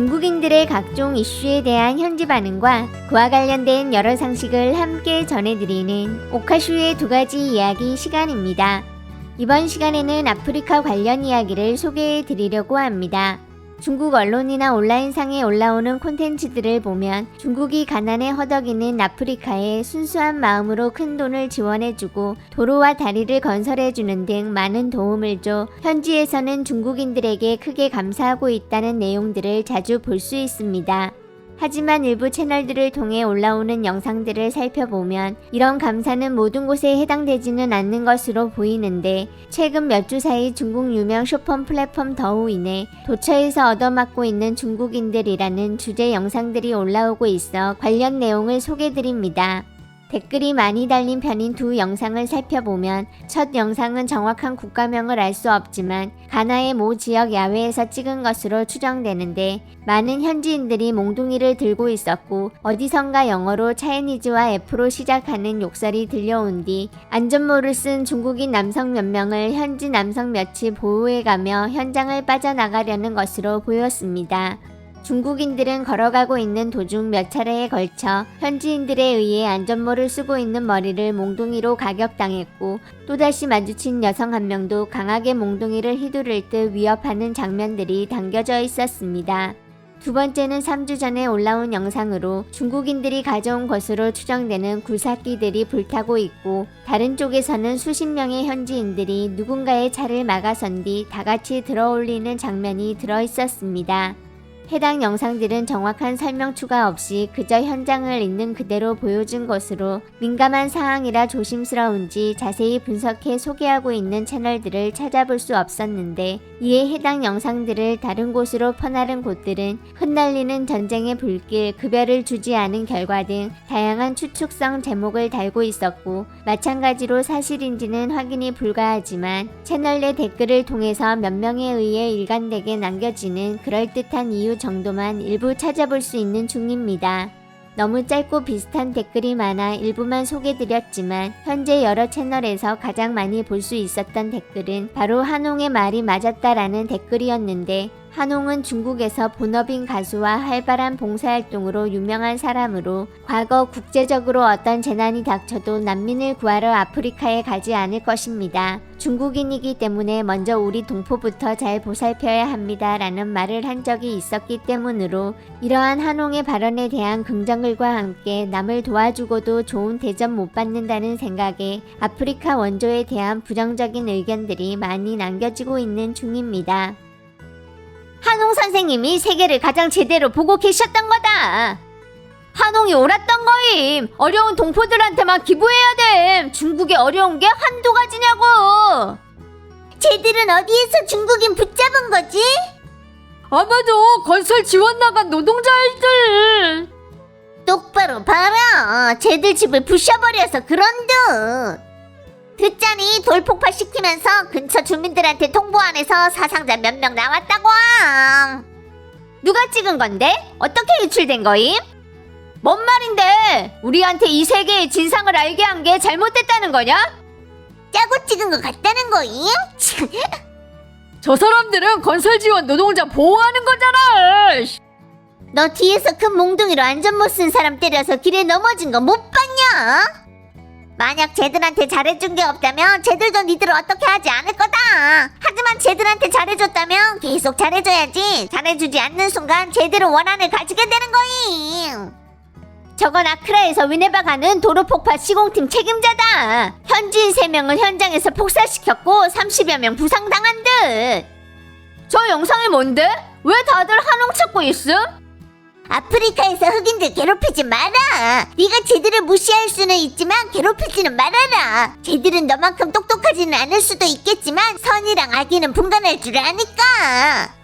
중국인들의 각종 이슈에 대한 현지 반응과 그와 관련된 여러 상식을 함께 전해드리는 오카슈의 두 가지 이야기 시간입니다. 이번 시간에는 아프리카 관련 이야기를 소개해드리려고 합니다. 중국 언론이나 온라인상에 올라오는 콘텐츠들을 보면 중국이 가난에 허덕이는 아프리카에 순수한 마음으로 큰 돈을 지원해주고 도로와 다리를 건설해주는 등 많은 도움을 줘 현지에서는 중국인들에게 크게 감사하고 있다는 내용들을 자주 볼 수 있습니다. 하지만 일부 채널들을 통해 올라오는 영상들을 살펴보면 이런 감사는 모든 곳에 해당되지는 않는 것으로 보이는데 최근 몇 주 사이 중국 유명 쇼폰 플랫폼 더우인에 도처에서 얻어맞고 있는 중국인들이라는 주제 영상들이 올라오고 있어 관련 내용을 소개드립니다. 댓글이 많이 달린 편인 두 영상을 살펴보면 첫 영상은 정확한 국가명을 알 수 없지만 가나의 모 지역 야외에서 찍은 것으로 추정되는데 많은 현지인들이 몽둥이를 들고 있었고 어디선가 영어로 차이니즈와 F로 시작하는 욕설이 들려온 뒤 안전모를 쓴 중국인 남성 몇 명을 현지 남성 몇이 보호해가며 현장을 빠져나가려는 것으로 보였습니다. 중국인들은 걸어가고 있는 도중 몇 차례에 걸쳐 현지인들에 의해 안전모를 쓰고 있는 머리를 몽둥이로 가격당했고 또다시 마주친 여성 한 명도 강하게 몽둥이를 휘두를 듯 위협하는 장면들이 담겨져 있었습니다. 두 번째는 3주 전에 올라온 영상으로 중국인들이 가져온 것으로 추정되는 굴삭기들이 불타고 있고 다른 쪽에서는 수십 명의 현지인들이 누군가의 차를 막아선 뒤 다같이 들어올리는 장면이 들어있었습니다. 해당 영상들은 정확한 설명 추가 없이 그저 현장을 있는 그대로 보여준 것으로 민감한 사항이라 조심스러운지 자세히 분석해 소개하고 있는 채널들을 찾아볼 수 없었는데 이에 해당 영상들을 다른 곳으로 퍼나른 곳들은 흩날리는 전쟁의 불길, 급여를 주지 않은 결과 등 다양한 추측성 제목을 달고 있었고 마찬가지로 사실인지는 확인이 불가하지만 채널 내 댓글을 통해서 몇 명에 의해 일관되게 남겨지는 그럴듯한 이유 정도만 일부 찾아볼 수 있는 중입니다. 너무 짧고 비슷한 댓글이 많아 일부만 소개드렸지만 현재 여러 채널에서 가장 많이 볼 수 있었던 댓글은 바로 한홍의 말이 맞았다라는 댓글이었는데 한홍은 중국에서 본업인 가수와 활발한 봉사활동으로 유명한 사람으로 과거 국제적으로 어떤 재난이 닥쳐도 난민을 구하러 아프리카에 가지 않을 것입니다. 중국인이기 때문에 먼저 우리 동포부터 잘 보살펴야 합니다 라는 말을 한 적이 있었기 때문으로 이러한 한홍의 발언에 대한 긍정글과 함께 남을 도와주고도 좋은 대접 못 받는다는 생각에 아프리카 원조에 대한 부정적인 의견들이 많이 남겨지고 있는 중입니다. 한홍 선생님이 세계를 가장 제대로 보고 계셨던 거다. 한홍이 옳았던 거임. 어려운 동포들한테만 기부해야 됨. 중국에 어려운 게 한두 가지냐고. 쟤들은 어디에서 중국인 붙잡은 거지? 아마도 건설 지원 나간 노동자일들. 똑바로 봐라. 쟤들 집을 부셔버려서 그런 듯. 듣자니 돌 폭발시키면서 근처 주민들한테 통보 안 해서 사상자 몇 명 나왔다고 함. 누가 찍은 건데? 어떻게 유출된 거임? 뭔 말인데? 우리한테 이 세계의 진상을 알게 한 게 잘못됐다는 거냐? 짜고 찍은 것 같다는 거임? 저 사람들은 건설 지원 노동자 보호하는 거잖아. 너 뒤에서 큰 몽둥이로 안전모 쓴 사람 때려서 길에 넘어진 거 못 봤냐? 만약 쟤들한테 잘해준 게 없다면 쟤들도 니들을 어떻게 하지 않을 거다. 하지만 쟤들한테 잘해줬다면 계속 잘해줘야지. 잘해주지 않는 순간 쟤들은 원한을 가지게 되는 거임. 저건 아크라에서 위네바 가는 도로 폭파 시공팀 책임자다. 현지인 3명을 현장에서 폭사시켰고 30여 명 부상당한 듯. 저 영상이 뭔데? 왜 다들 한홍 찾고 있음? 아프리카에서 흑인들 괴롭히지 마라. 네가 쟤들을 무시할 수는 있지만 괴롭히지는 말아라. 쟤들은 너만큼 똑똑하지는 않을 수도 있겠지만 선이랑 악의는 분간할 줄 아니까.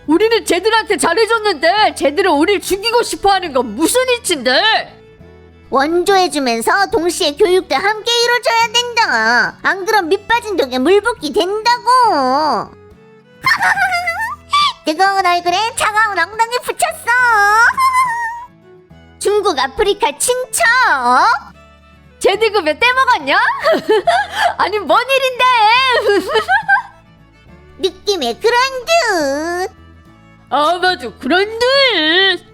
우리는 쟤들한테 잘해줬는데 쟤들은 우릴 죽이고 싶어하는 건 무슨 이치인데? 원조해주면서 동시에 교육도 함께 이루어져야 된다. 안 그럼 밑빠진 독에 물 붓기 된다고. 뜨거운 얼굴에 차가운 엉덩이 붙였어. 중국 아프리카 친척. 쟤들 급여 떼먹었냐? 아니 뭔 일인데? 느낌에 그런 듯. 아마도 그런데.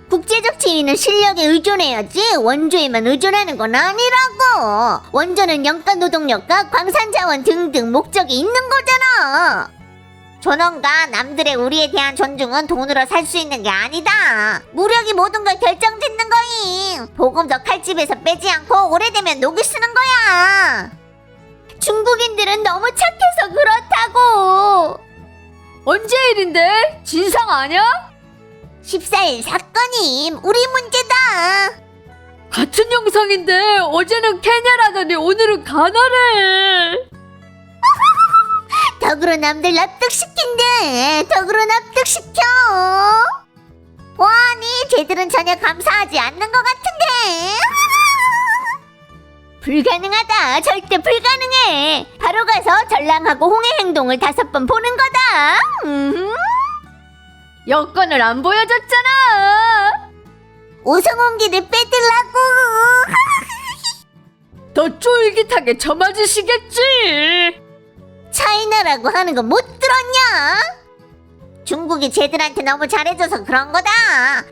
국제적 지위는 실력에 의존해야지 원조에만 의존하는 건 아니라고. 원조는 영가 노동력과 광산 자원 등등 목적이 있는 거잖아. 존엄과 남들의 우리에 대한 존중은 돈으로 살 수 있는 게 아니다. 무력이 모든 걸 결정짓는 거임. 보금도 칼집에서 빼지 않고 오래되면 녹이 쓰는 거야. 중국인들은 너무 착해서 그렇다고. 언제 일인데? 진상 아냐? 14일 사건임. 우리 문제다. 같은 영상인데 어제는 케냐라더니 오늘은 가나래. 덕으로 남들 납득시킨대. 덕으로 납득시켜. 아니 쟤들은 전혀 감사하지 않는 것 같은데. 불가능하다. 절대 불가능해. 바로 가서 전랑하고 홍해 행동을 5번 보는 거다. 여권을 안 보여줬잖아. 오성홍기를 빼들라고. 더 쫄깃하게 쳐맞으시겠지. 차이나라고 하는 거 못 들었냐? 중국이 쟤들한테 너무 잘해줘서 그런 거다.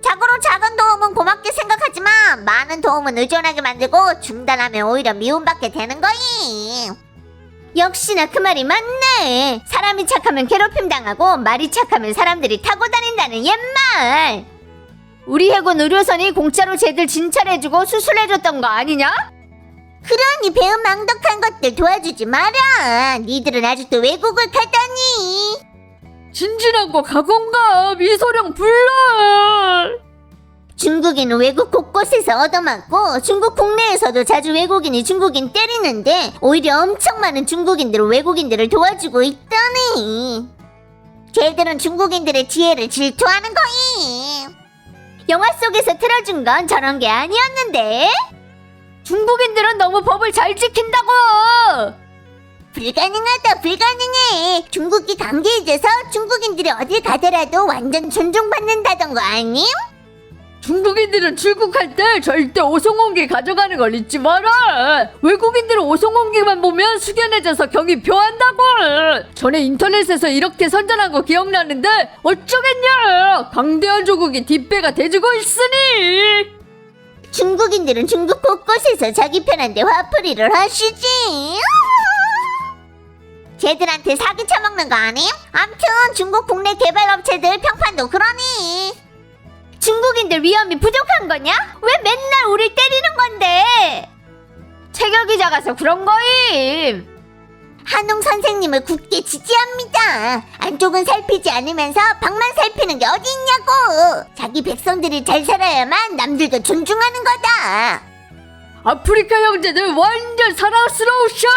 자고로 작은 도움은 고맙게 생각하지만 많은 도움은 의존하게 만들고 중단하면 오히려 미움받게 되는 거임. 역시나 그 말이 맞네. 사람이 착하면 괴롭힘 당하고 말이 착하면 사람들이 타고 다닌다는 옛말. 우리 해군 의료선이 공짜로 쟤들 진찰해주고 수술해줬던 거 아니냐? 그러니 배은 망덕한 것들 도와주지 마라. 니들은 아직도 외국을 가다니. 진진하고 가공가 미소령 불러. 중국인은 외국 곳곳에서 얻어맞고 중국 국내에서도 자주 외국인이 중국인 때리는데 오히려 엄청 많은 중국인들은 외국인들을 도와주고 있다니. 쟤들은 중국인들의 지혜를 질투하는 거임. 영화 속에서 틀어준 건 저런 게 아니었는데. 중국인들은 너무 법을 잘 지킨다고. 불가능하다. 불가능해. 중국이 강개해져서 중국인들이 어딜 가더라도 완전 존중받는다던 거 아님? 중국인들은 출국할 때 절대 오송홍기 가져가는 걸 잊지 마라. 외국인들은 오송홍기만 보면 숙연해져서 경이 표한다고. 전에 인터넷에서 이렇게 선전한 거 기억나는데 어쩌겠냐. 강대한 조국이 뒷배가 돼주고 있으니. 중국인들은 중국 곳곳에서 자기 편한데 화풀이를 하시지. 쟤들한테 사기 쳐먹는 거 아님? 암튼 중국 국내 개발업체들 평판도 그러니. 중국인들 위험이 부족한 거냐? 왜 맨날 우릴 때리는 건데? 체격이 작아서 그런 거임. 한웅 선생님을 굳게 지지합니다. 안쪽은 살피지 않으면서 밖만 살피는 게 어디 있냐고. 자기 백성들이 잘 살아야만 남들도 존중하는 거다. 아프리카 형제들 완전 사랑스러우셔.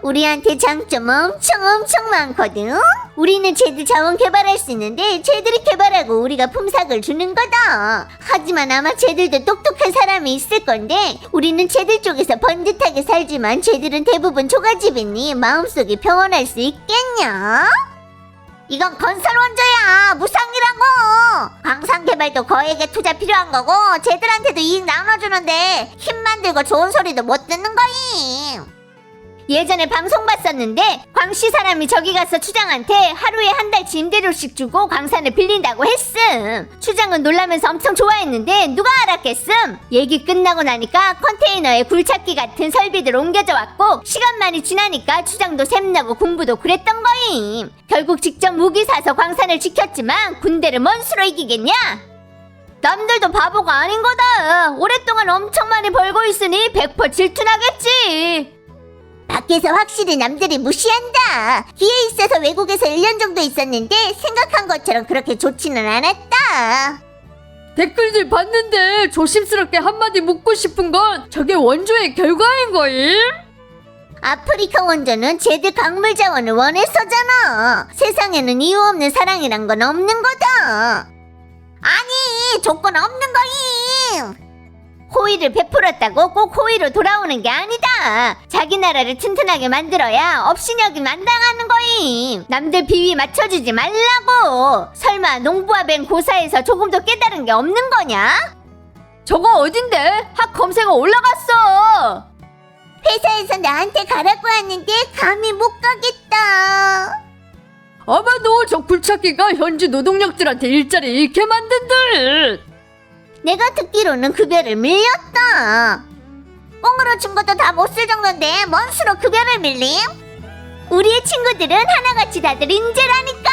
우리한테 장점 엄청 많거든. 우리는 쟤들 자원 개발할 수 있는데 쟤들이 개발하고 우리가 품삯을 주는 거다. 하지만 아마 쟤들도 똑똑한 사람이 있을 건데 우리는 쟤들 쪽에서 번듯하게 살지만 쟤들은 대부분 초가집이니 마음속이 평온할 수 있겠냐? 이건 건설 원조야. 무상이라고. 광산 개발도 거액의 투자 필요한 거고 쟤들한테도 이익 나눠주는데 힘 만들고 좋은 소리도 못 듣는 거임. 예전에 방송 봤었는데 광시 사람이 저기 가서 추장한테 하루에 한 달치 임대료씩 주고 광산을 빌린다고 했음. 추장은 놀라면서 엄청 좋아했는데 누가 알았겠음. 얘기 끝나고 나니까 컨테이너에 굴착기 같은 설비들 옮겨져 왔고 시간만이 지나니까 추장도 샘나고 공부도 그랬던 거임. 결국 직접 무기 사서 광산을 지켰지만 군대를 뭔 수로 이기겠냐? 남들도 바보가 아닌 거다. 오랫동안 엄청 많이 벌고 있으니 100% 질투나겠지. 밖에서 확실히 남들이 무시한다. 기회 있어서 외국에서 1년 정도 있었는데 생각한 것처럼 그렇게 좋지는 않았다. 댓글들 봤는데 조심스럽게 한마디 묻고 싶은 건 저게 원조의 결과인 거임? 아프리카 원조는 쟤들 강물 자원을 원해서잖아. 세상에는 이유 없는 사랑이란 건 없는 거다. 아니 조건 없는 거임. 호의를 베풀었다고 꼭 호의로 돌아오는 게 아니다. 자기 나라를 튼튼하게 만들어야 업신여기 만당하는 거임. 남들 비위 맞춰주지 말라고. 설마 농부와 뱅 고사에서 조금 더 깨달은 게 없는 거냐? 저거 어딘데? 학 검색어 올라갔어. 회사에서 나한테 가라고 하는데 감히 못 가겠다. 아마도 저 굴착기가 현지 노동력들한테 일자리 잃게 만든 듯. 내가 듣기로는 급여를 밀렸다. 꽁으로 준 것도 다 못 쓸 정도인데 뭔 수로 급여를 밀림? 우리의 친구들은 하나같이 다들 인재라니까.